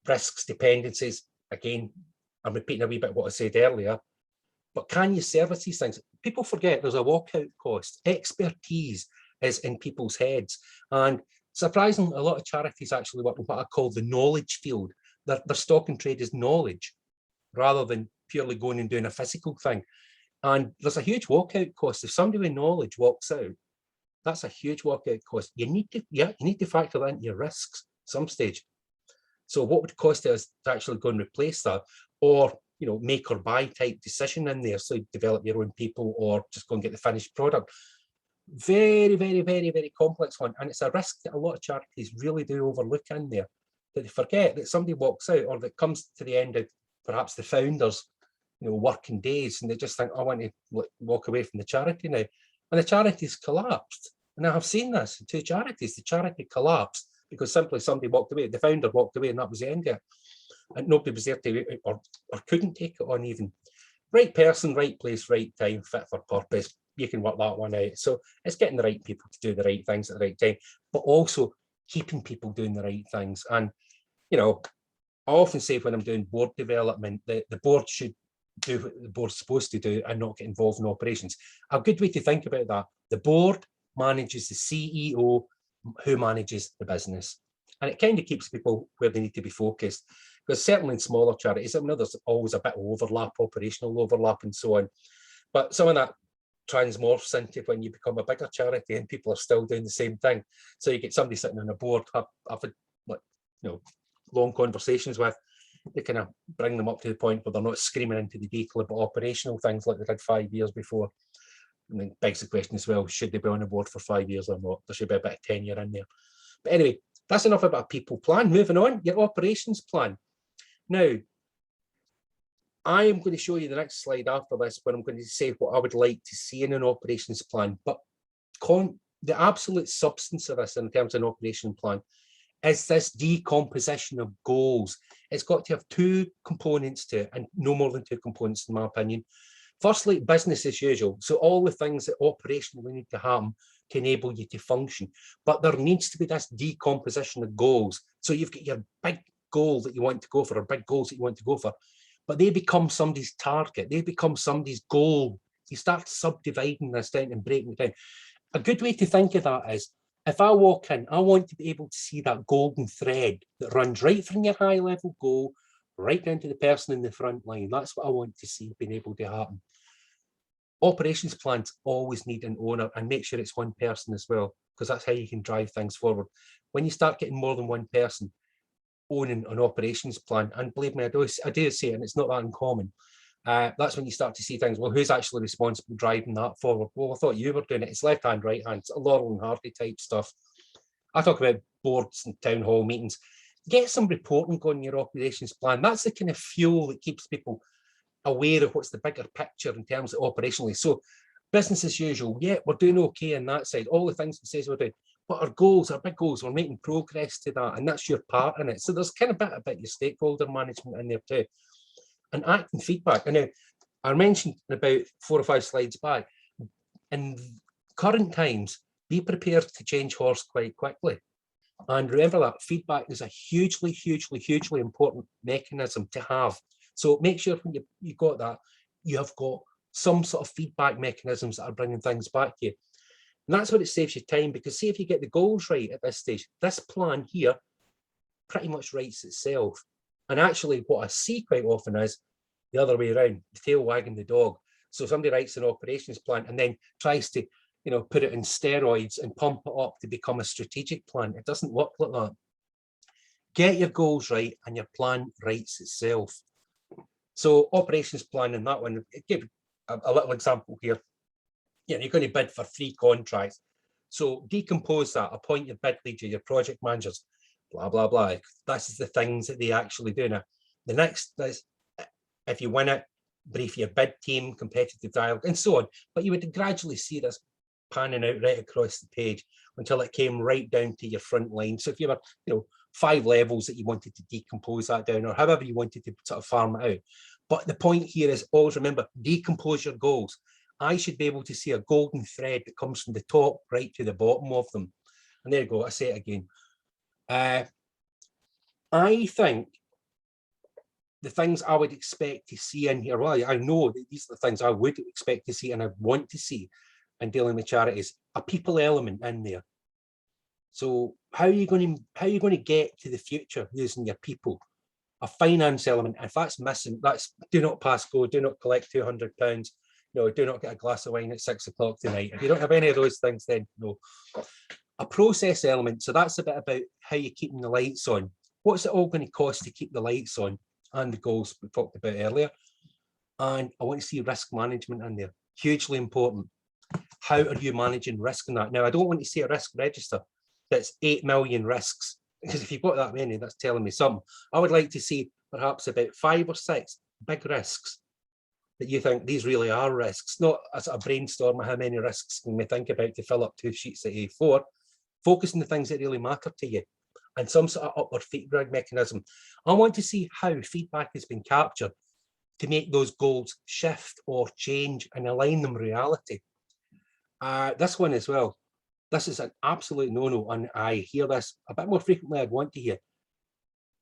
Risks, dependencies. Again, I'm repeating a wee bit what I said earlier, but can you service these things? People forget there's a walkout cost. Expertise is in people's heads. And surprisingly, a lot of charities actually work in what I call the knowledge field. Their stock and trade is knowledge, rather than purely going and doing a physical thing. And there's a huge walkout cost. If somebody with knowledge walks out, that's a huge walkout cost. You need to factor that into your risks at some stage. So what would it cost us to actually go and replace that? Or, you know, make or buy type decision in there. So you develop your own people, or just go and get the finished product. Very, very, very, very complex one. And it's a risk that a lot of charities really do overlook in there, that they forget that somebody walks out, or that comes to the end of perhaps the founders, you know, working days, and they just think, I want to walk away from the charity now. And the charity's collapsed. And I have seen this in 2 charities. The charity collapsed because simply somebody walked away. The founder walked away, and that was the end of it. And nobody was there to, or couldn't take it on even. Right person, right place, right time, fit for purpose. You can work that one out. So it's getting the right people to do the right things at the right time, but also keeping people doing the right things. And, you know, I often say when I'm doing board development, the board should do what the board's supposed to do and not get involved in operations. A good way to think about that: the board manages the CEO, who manages the business. And it kind of keeps people where they need to be focused. Because certainly in smaller charities, I know there's always a bit of overlap, operational overlap and so on. But some of that transmorphs into when you become a bigger charity and people are still doing the same thing. So you get somebody sitting on a board, I've had, like, you know, long conversations with, they kind of bring them up to the point where they're not screaming into the detail about operational things like they did 5 years before. And then begs the question as well, should they be on the board for 5 years or not? There should be a bit of tenure in there. But anyway, that's enough about a people plan. Moving on, your operations plan. Now, I am going to show you the next slide after this, when I'm going to say what I would like to see in an operations plan. But the absolute substance of this in terms of an operation plan is this decomposition of goals. It's got to have 2 components to it, and no more than 2 components in my opinion. Firstly, business as usual. So all the things that operationally need to happen to enable you to function. But there needs to be this decomposition of goals. So you've got your big goal that you want to go for, or big goals that you want to go for, but they become somebody's target. They become somebody's goal. You start subdividing this down and breaking it down. A good way to think of that is, if I walk in, I want to be able to see that golden thread that runs right from your high level goal right down to the person in the front line. That's what I want to see being able to happen. Operations plans always need an owner, and make sure it's one person as well, because that's how you can drive things forward. When you start getting more than one person owning an operations plan, and believe me, I do see it, and it's not that uncommon. That's when you start to see things. Well, who's actually responsible driving that forward? Well, I thought you were doing it. It's left hand, right hand. It's a Laurel and Hardy type stuff. I talk about boards and town hall meetings. Get some reporting going in your operations plan. That's the kind of fuel that keeps people aware of what's the bigger picture in terms of operationally. So business as usual, yeah, we're doing okay on that side. All the things it says we're doing, but our goals, our big goals, we're making progress to that, and that's your part in it. So there's kind of a bit about your stakeholder management in there too. And acting feedback. And now I mentioned about 4 or 5 slides back, in current times, be prepared to change horse quite quickly. And remember that feedback is a hugely, hugely, hugely important mechanism to have. So make sure when you got that, you have got some sort of feedback mechanisms that are bringing things back to you. And that's what it saves you time, because see, if you get the goals right at this stage, this plan here pretty much writes itself. And actually what I see quite often is the other way around, the tail wagging the dog. So somebody writes an operations plan and then tries to, put it in steroids and pump it up to become a strategic plan. It doesn't work like that. Get your goals right and your plan writes itself. So operations plan in that one, give a little example here. You're going to bid for 3 contracts. So decompose that, appoint your bid leader, your project managers, blah, blah, blah. This is the things that they actually do now. The next is, if you win it, brief your bid team, competitive dialogue, and so on. But you would gradually see this panning out right across the page until it came right down to your front line. So if you were, 5 levels that you wanted to decompose that down, or however you wanted to sort of farm it out. But the point here is always remember, decompose your goals. I should be able to see a golden thread that comes from the top right to the bottom of them. And there you go, I say it again. I think the things I would expect to see in here, well, I know that these are the things I would expect to see and I want to see in dealing with charities, a people element in there. So how are you going to get to the future using your people? A finance element, if that's missing, that's do not pass go, do not collect £200, do not get a glass of wine at 6 o'clock tonight. If you don't have any of those things, then no. A process element, so that's a bit about how you're keeping the lights on. What's it all going to cost to keep the lights on? And the goals we talked about earlier. And I want to see risk management in there, hugely important. How are you managing risk in that? Now, I don't want to see a risk register that's 8 million risks, because if you've got that many, that's telling me something. I would like to see perhaps about 5 or 6 big risks that you think these really are risks, not as a brainstorm of how many risks can we think about to fill up 2 sheets of A4. Focus on the things that really matter to you and some sort of upward feedback mechanism. I want to see how feedback has been captured to make those goals shift or change and align them with reality. This one as well. This is an absolute no-no, and I hear this a bit more frequently than I'd want to hear.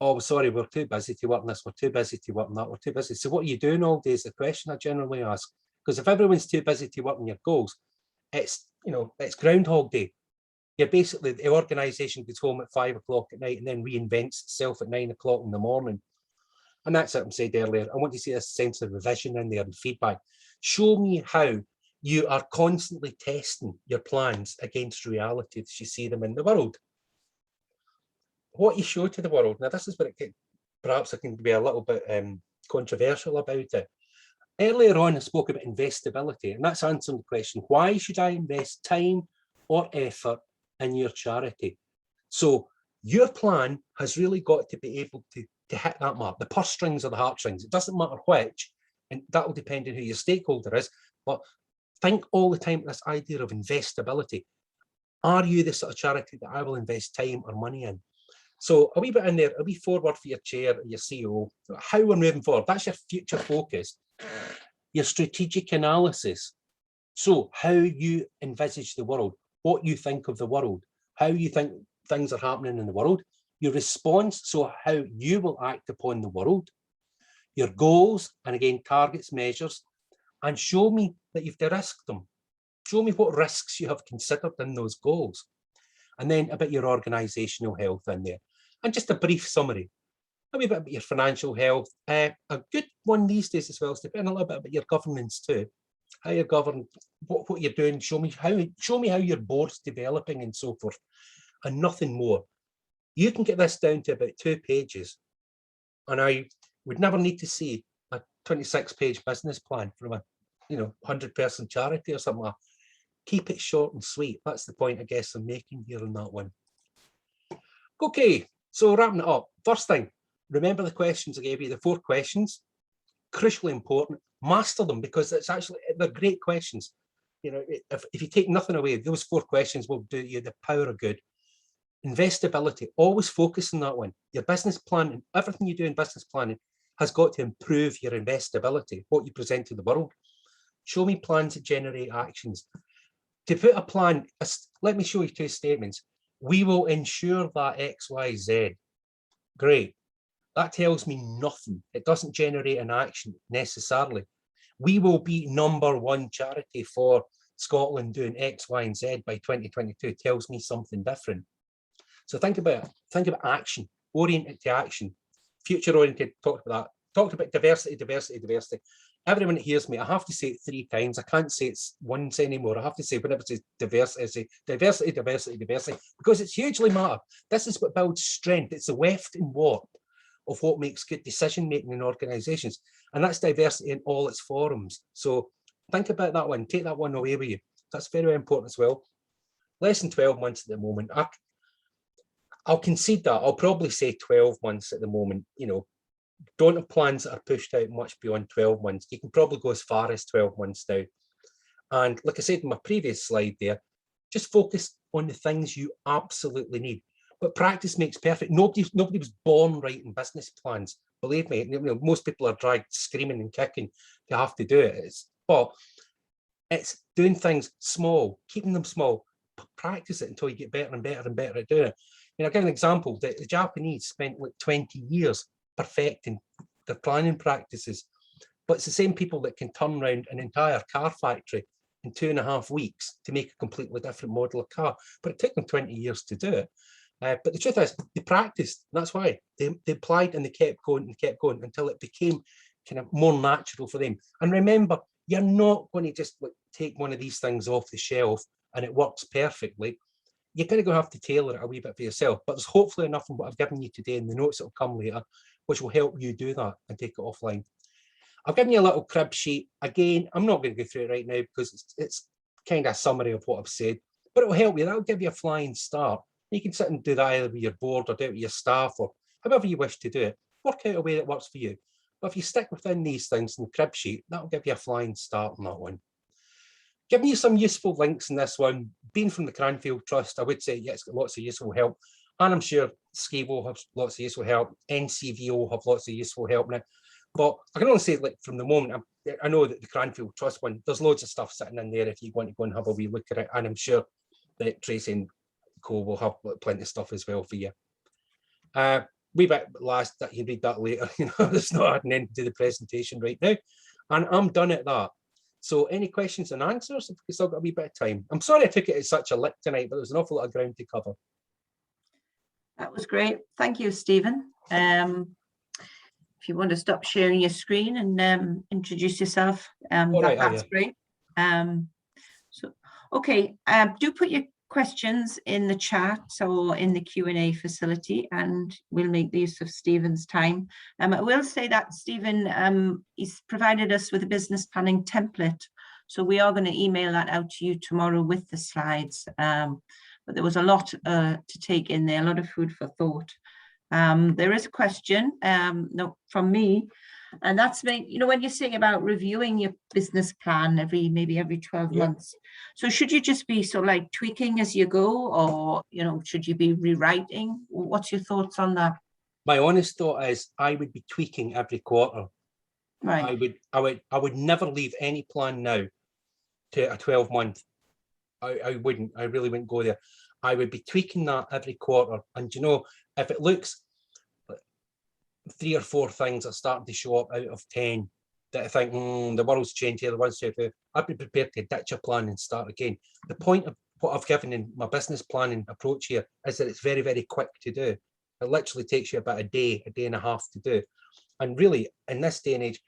Oh, sorry, we're too busy to work on this, we're too busy to work on that, we're too busy. So what are you doing all day is the question I generally ask. Because if everyone's too busy to work on your goals, it's Groundhog Day. You're basically, the organisation goes home at 5 o'clock at night and then reinvents itself at 9 o'clock in the morning. And that's what I said earlier. I want to see a sense of revision in there and feedback. Show me how you are constantly testing your plans against reality as you see them in the world. What you show to the world, now this is where perhaps I can be a little bit controversial about it. Earlier on, I spoke about investability, and that's answering the question, why should I invest time or effort in your charity? So your plan has really got to be able to hit that mark, the purse strings or the heartstrings. It doesn't matter which, and that will depend on who your stakeholder is, but think all the time this idea of investability. Are you the sort of charity that I will invest time or money in? So a wee bit in there, a wee forward for your chair, your CEO, how we're moving forward. That's your future focus. your strategic analysis. So how you envisage the world, what you think of the world, how you think things are happening in the world, your response, so how you will act upon the world, your goals, and again, targets, measures, and show me that you've de-risked them. Show me what risks you have considered in those goals. And then a bit of your organisational health in there. And just a brief summary. A wee bit about your financial health. A good one these days as well is to put in a little bit about your governance too. How you govern, what you're doing, show me how your board's developing and so forth. And nothing more. You can get this down to about 2 pages. And I would never need to see a 26-page business plan from a 100-person charity or something like that. Keep it short and sweet. That's the point I guess I'm making here on that one. Okay, so wrapping it up. First thing, remember the questions I gave you, the 4 questions. Crucially important. Master them because they're great questions. If you take nothing away, those 4 questions will do you the power of good. Investability, always focus on that one. Your business plan, everything you do in business planning has got to improve your investability, what you present to the world. Show me plans that generate actions. To put a plan, let me show you 2 statements. We will ensure that X, Y, Z. Great. That tells me nothing. It doesn't generate an action necessarily. We will be #1 charity for Scotland doing X, Y, and Z by 2022 tells me something different. So think about action, oriented to action, future oriented, talked about that. Talked about diversity, diversity, diversity. Everyone that hears me, I have to say it 3 times. I can't say it once anymore. I have to say whenever it says diversity, I say diversity, diversity, diversity, because it's hugely matter. This is what builds strength. It's the weft and warp of what makes good decision making in organisations, and that's diversity in all its forms. So think about that one. Take that one away with you. That's very, very important as well. Less than 12 months at the moment. I'll concede that. I'll probably say 12 months at the moment. Don't have plans that are pushed out much beyond 12 months. You can probably go as far as 12 months now. And like I said in my previous slide there, just focus on the things you absolutely need. But practice makes perfect. Nobody was born writing business plans. Believe me, most people are dragged screaming and kicking to have to do it. But it's doing things small, keeping them small. Practice it until you get better and better and better at doing it. I'll give an example. The Japanese spent like 20 years perfecting their planning practices, but it's the same people that can turn around an entire car factory in 2.5 weeks to make a completely different model of car. But it took them 20 years to do it. But the truth is, they practiced. That's why they applied and they kept going until it became kind of more natural for them. And remember, you're not going to just take one of these things off the shelf and it works perfectly. You're going to have to tailor it a wee bit for yourself. But there's hopefully enough in what I've given you today and the notes that will come later, which will help you do that and take it offline. I've given you a little crib sheet. Again, I'm not going to go through it right now because it's kind of a summary of what I've said, but it will help you. That'll give you a flying start. You can sit and do that either with your board or do it with your staff or however you wish to do it. Work out a way that works for you. But if you stick within these things in the crib sheet, that'll give you a flying start on that one. Giving you some useful links in this one. Being from the Cranfield Trust, I would say, yeah, it's got lots of useful help. And I'm sure SCE will have lots of useful help. NCV will have lots of useful help now. But I can only say, from the moment, I know that the Cranfield Trust one, there's loads of stuff sitting in there if you want to go and have a wee look at it. And I'm sure that Tracy and Co will have plenty of stuff as well for you. Wee bit last, that you read that later. There's not adding anything to the presentation right now. And I'm done at that. So any questions and answers? We've still got a wee bit of time. I'm sorry I took it as such a lick tonight, but there's an awful lot of ground to cover. That was great. Thank you, Stephen. If you want to stop sharing your screen and introduce yourself, that's great. Okay, do put your questions in the chat or in the Q&A facility, and we'll make the use of Stephen's time. I will say that Stephen, he's provided us with a business planning template, so we are going to email that out to you tomorrow with the slides. But there was a lot to take in there, a lot of food for thought. There is a question from me, and that's when you say about reviewing your business plan maybe every 12 months. So should you just be sort of like tweaking as you go, or should you be rewriting? What's your thoughts on that? My honest thought is I would be tweaking every quarter. Right. I would never leave any plan now to a 12-month. I wouldn't. I really wouldn't go there. I would be tweaking that every quarter. And you know, if it looks 3 or 4 things are starting to show up out of 10 that I think the world's changed here, the world's changed here, I'd be prepared to ditch a plan and start again. The point of what I've given in my business planning approach here is that it's very, very quick to do. It literally takes you about a day and a half to do. And really, in this day and age,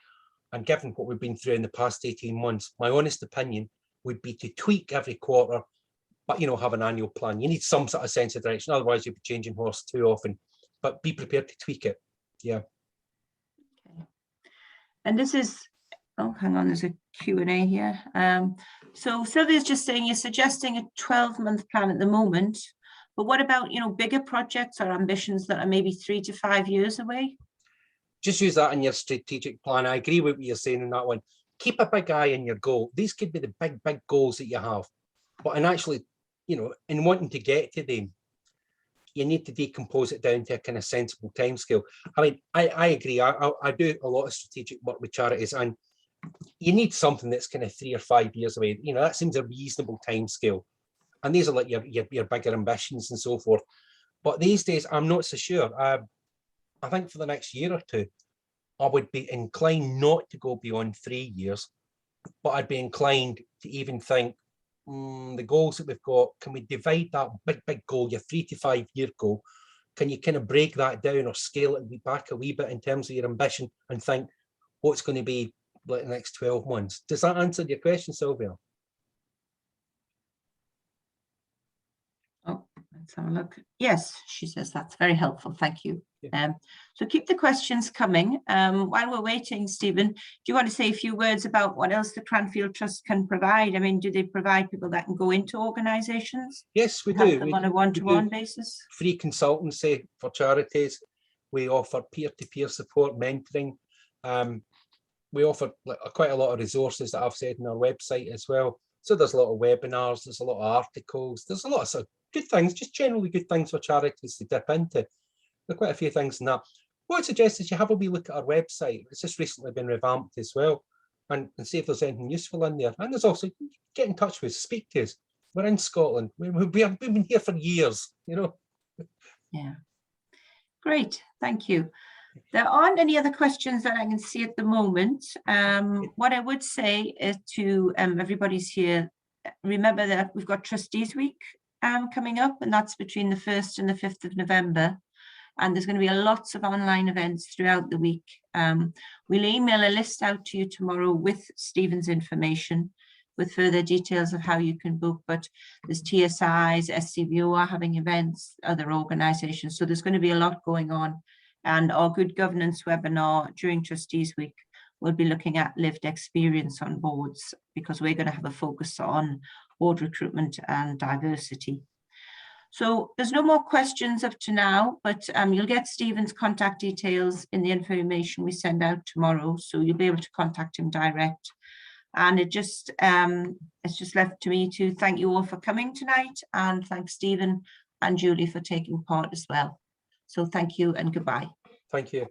and given what we've been through in the past 18 months, my honest opinion would be to tweak every quarter, but, you know, have an annual plan. You need some sort of sense of direction. Otherwise, you'll be changing horse too often, but be prepared to tweak it. Yeah. Okay. And this is, oh, hang on, there's a Q&A here. So Sylvia's just saying you're suggesting a 12-month plan at the moment, but what about, you know, bigger projects or ambitions that are maybe 3 to 5 years away? Just use that in your strategic plan. I agree with what you're saying in that one. Keep a big eye in your goal. These could be the big goals that you have, but in actually, you know, in wanting to get to them, you need to decompose it down to a kind of sensible timescale. I mean, I agree. I do a lot of strategic work with charities, and you need something that's kind of 3 or 5 years away. You know, that seems a reasonable timescale. And these are like your bigger ambitions and so forth. But these days, I'm not so sure. I think for the next year or two, I would be inclined not to go beyond 3 years, but I'd be inclined to even think, the goals that we've got, can we divide that big goal, your 3 to 5 year goal? Can you kind of break that down or scale it back a wee bit in terms of your ambition and think what's going to be like the next 12 months? Does that answer your question, Sylvia? Oh, let's have a look. Yes, she says that's very helpful. Thank you. Yeah. So keep the questions coming. While we're waiting, Stephen, do you want to say a few words about what else the Cranfield Trust can provide? I mean, do they provide people that can go into organisations? Yes, we help do. them on a one-to-one basis? Free Consultancy for charities. We offer peer-to-peer support, mentoring. We offer quite a lot of resources that I've said on our website as well. So there's a lot of webinars, there's a lot of articles, there's a lot of sort of good things, just generally good things for charities to dip into. There are quite a few things in that. What I suggest is you have a wee look at our website. It's just recently been revamped as well, and see if there's anything useful in there. And there's also, get in touch with us, speak to us. We're in Scotland. We've been here for years, you know. Yeah. Great, thank you. There aren't any other questions that I can see at the moment. What I would say is to everybody's here, remember that we've got Trustees Week coming up, and that's between the 1st and the 5th of November. And there's going to be lots of online events throughout the week. We'll email a list out to you tomorrow with Stephen's information, with further details of how you can book. But there's TSIs, SCVO are having events, other organisations. So there's going to be a lot going on. And our Good Governance webinar during Trustees Week will be looking at lived experience on boards, because we're going to have a focus on board recruitment and diversity. So there's no more questions up to now, but you'll get Stephen's contact details in the information we send out tomorrow, so you'll be able to contact him direct. And it's just left to me to thank you all for coming tonight, and thank Stephen and Julie for taking part as well. So thank you and goodbye. Thank you.